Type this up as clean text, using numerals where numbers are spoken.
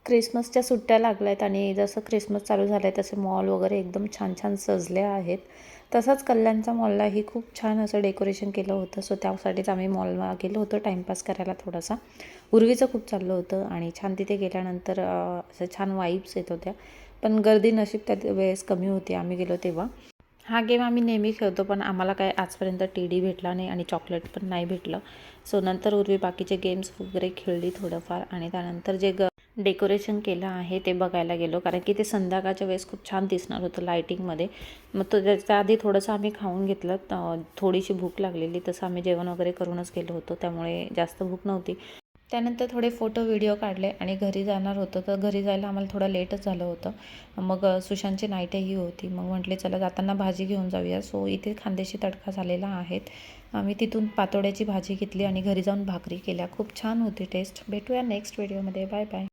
क्रिसमसच्या सुट्ट्या लागल्या आहेत आणि जसं क्रिसमस चालू झालं आहे तसे मॉल वगैरे एकदम छान छान सजले आहेत. तसंच कल्याणच्या मॉललाही खूप छान असं डेकोरेशन केलं होतं. सो त्यासाठीच आम्ही मॉलला गेलो होतो टाईमपास करायला थोडासा. उर्वीचं खूप चाललं होतं आणि छान तिथे गेल्यानंतर असं छान वाईब्स येत होत्या. पण गर्दी नशीब त्या वेळेस कमी होती आम्ही गेलो तेव्हा. हा गेम आम्ही नेहमी खेळतो, पण आम्हाला काय आजपर्यंत टेडी भेटला नाही आणि चॉकलेट पण नाही भेटलं. सो नंतर उर्वी बाकीचे गेम्स वगैरे खेळली थोडंफार आणि त्यानंतर जे डेकोरेशन केलं आहे ते बघायला गेलो, कारण की ते संध्याकाळच्या वेळेस खूप छान दिसणार होतं लायटिंगमध्ये. मग तो त्याच्या आधी थोडंसं आम्ही खाऊन घेतलं. थोडीशी भूक लागलेली, तसं आम्ही जेवण वगैरे करूनच गेलो होतो, त्यामुळे जास्त भूक नव्हती. त्यानंतर थोडे फोटो व्हिडिओ काढले आणि घरी जाणार होतं, तर घरी जायला आम्हाला थोडं लेटच झालं होतं. मग सुशांतची नाईटही होती. मग म्हटले चला जाताना भाजी घेऊन जाऊया. सो इथे खानदेशी तडका झालेला आहे. आम्ही तिथून पातोड्याची भाजी घेतली आणि घरी जाऊन भाकरी केल्या. खूप छान होती टेस्ट. भेटूया नेक्स्ट व्हिडिओमध्ये. Bye bye.